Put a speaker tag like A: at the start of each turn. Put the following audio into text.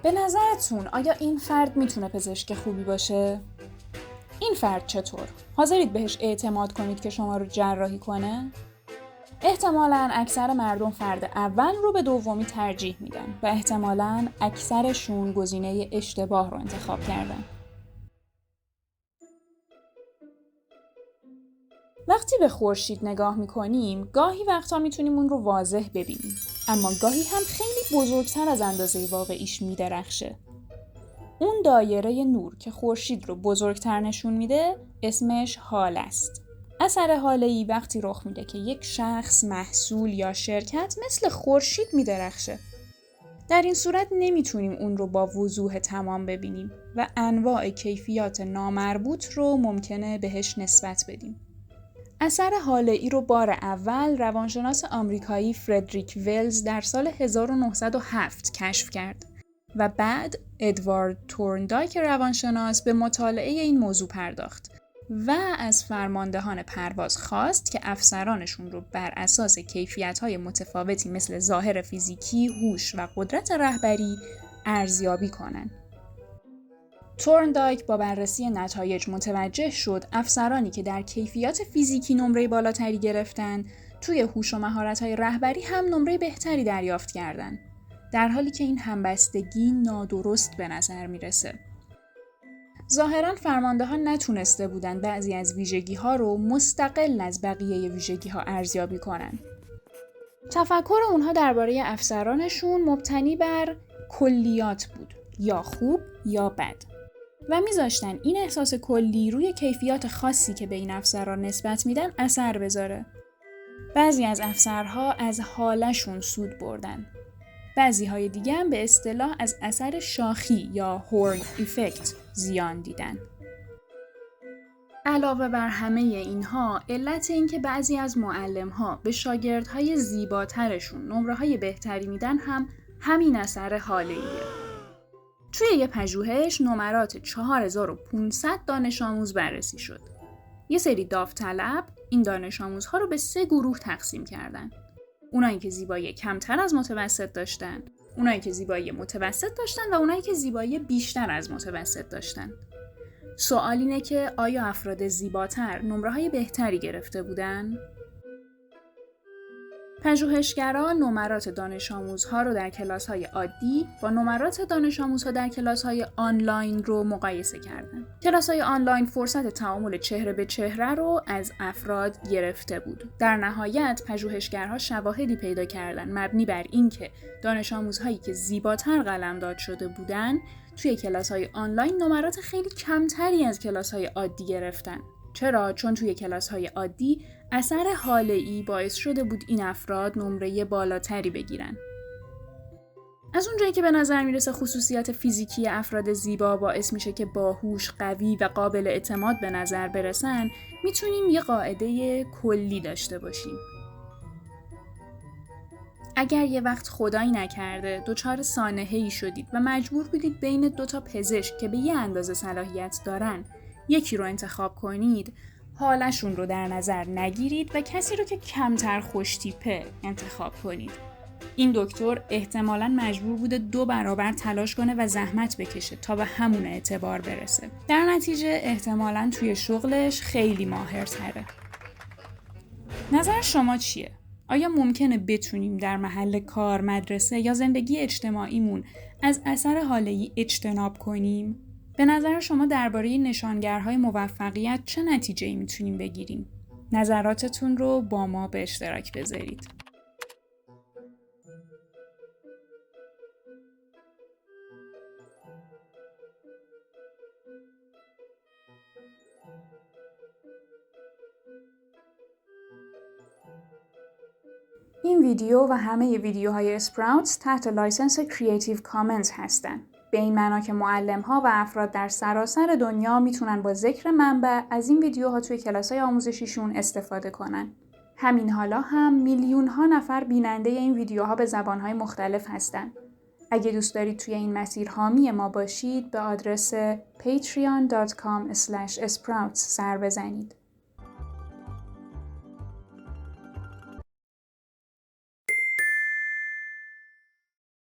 A: به نظرتون آیا این فرد میتونه پزشک خوبی باشه؟ این فرد چطور؟ حاضرید بهش اعتماد کنید که شما رو جراحی کنه؟ احتمالاً اکثر مردم فرد اول رو به دومی ترجیح میدن و احتمالاً اکثرشون گزینه اشتباه رو انتخاب کردن. وقتی به خورشید نگاه میکنیم، گاهی وقتا میتونیم اون رو واضح ببینیم، اما گاهی هم خیلی بزرگتر از اندازه واقعیش میدرخشه. اون دایره نور که خورشید رو بزرگتر نشون میده، اسمش هاله است. اثر هاله‌ای وقتی رخ میده که یک شخص، محصول یا شرکت مثل خورشید میدرخشه. در این صورت نمیتونیم اون رو با وضوح تمام ببینیم و انواع کیفیات نامربوط رو ممکنه بهش نسبت بدیم. اثر هاله‌ای رو بار اول روانشناس آمریکایی فردریک ولز در سال 1907 کشف کرد و بعد ادوارد تورندایک روانشناس به مطالعه این موضوع پرداخت و از فرماندهان پرواز خواست که افسرانشون رو بر اساس کیفیت‌های متفاوتی مثل ظاهر فیزیکی، هوش و قدرت رهبری ارزیابی کنن. تورندایک با بررسی نتایج متوجه شد افسرانی که در کیفیات فیزیکی نمره بالاتری گرفتن، توی هوش و مهارت‌های رهبری هم نمره بهتری دریافت کردند. در حالی که این همبستگی نادرست به نظر میرسه. ظاهراً فرماندهان نتونسته بودن بعضی از ویژگی‌ها رو مستقل از بقیه ویژگی‌ها ارزیابی کنن. تفکر اونها درباره افسرانشون مبتنی بر کلیات بود، یا خوب یا بد. و میذاشتن این احساس کلی روی کیفیات خاصی که به این افسران نسبت میدن اثر بذاره. بعضی از افسرها از حالشون سود بردن. بعضی های دیگه هم به اصطلاح از اثر شاخی یا هورن ایفکت زیان دیدن. علاوه بر همه اینها، علت این که بعضی از معلم‌ها به شاگردهای زیباترشون نمره‌های بهتری میدن هم همین اثر حاله‌ایه. توی یه پژوهش نمرات 4500 دانش آموز بررسی شد. یه سری داوطلب این دانش آموزها رو به 3 گروه تقسیم کردن. اونایی که زیبایی کمتر از متوسط داشتن، اونایی که زیبایی متوسط داشتن و اونایی که زیبایی بیشتر از متوسط داشتن. سوال اینه که آیا افراد زیباتر نمره‌های بهتری گرفته بودن؟ پژوهشگران نمرات دانش آموزها رو در کلاس‌های عادی با نمرات دانش آموزها در کلاس‌های آنلاین رو مقایسه کردند. کلاس‌های آنلاین فرصت تعامل چهره به چهره رو از افراد گرفته بود. در نهایت پژوهشگرها شواهدی پیدا کردند مبنی بر اینکه دانش آموزهایی که زیباتر قلمداد شده بودند توی کلاس‌های آنلاین نمرات خیلی کمتری از کلاس‌های عادی گرفتن. چرا؟ چون توی کلاس‌های عادی اثر حاله‌ای باعث شده بود این افراد نمره بالاتری بگیرن. از اونجایی که به نظر میرسه خصوصیات فیزیکی افراد زیبا باعث میشه که باهوش، قوی و قابل اعتماد به نظر برسن، میتونیم یه قاعده کلی داشته باشیم. اگر یه وقت خدایی نکرده دچار سانحه‌ای شدید و مجبور بودید بین 2 پزشک که به یه اندازه صلاحیت دارن یکی رو انتخاب کنید، حالشون رو در نظر نگیرید و کسی رو که کمتر خوش‌تیپه انتخاب کنید. این دکتر احتمالاً مجبور بوده 2 برابر تلاش کنه و زحمت بکشه تا به همون اعتبار برسه. در نتیجه احتمالاً توی شغلش خیلی ماهرتره. نظر شما چیه؟ آیا ممکنه بتونیم در محل کار، مدرسه یا زندگی اجتماعیمون از اثر حاله‌ای اجتناب کنیم؟ به نظر شما درباره نشانگرهای موفقیت چه نتیجه‌ای میتونیم بگیریم؟ نظراتتون رو با ما به اشتراک بذارید. این ویدیو و همه ویدیوهای اسپراوتس تحت لایسنس کریتیو کامنز هستن. به این معنا که معلم‌ها و افراد در سراسر دنیا میتونن با ذکر منبع از این ویدیوها توی کلاس‌های آموزشیشون استفاده کنن. همین حالا هم میلیون‌ها نفر بیننده این ویدیوها به زبان‌های مختلف هستن. اگه دوست دارید توی این مسیر حامی ما باشید، به آدرس patreon.com/sprouts سر بزنید.